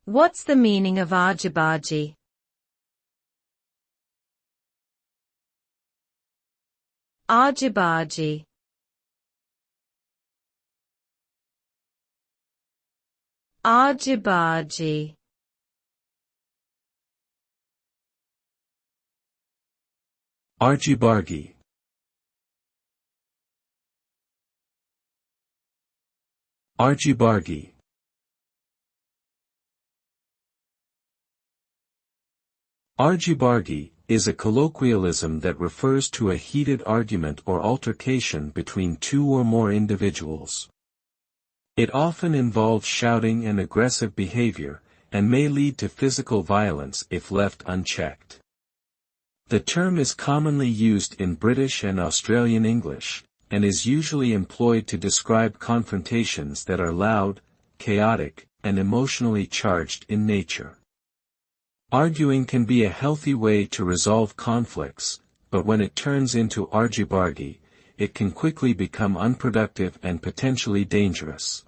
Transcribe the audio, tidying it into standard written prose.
What's the meaning of argy-bargy? Argy-bargy. Argy-bargy. Argy-bargy. Argy-bargy. Argy-bargy is a colloquialism that refers to a heated argument or altercation between two or more individuals. It often involves shouting and aggressive behavior, and may lead to physical violence if left unchecked. The term is commonly used in British and Australian English, and is usually employed to describe confrontations that are loud, chaotic, and emotionally charged in nature. Arguing can be a healthy way to resolve conflicts, but when it turns into argy-bargy, it can quickly become unproductive and potentially dangerous.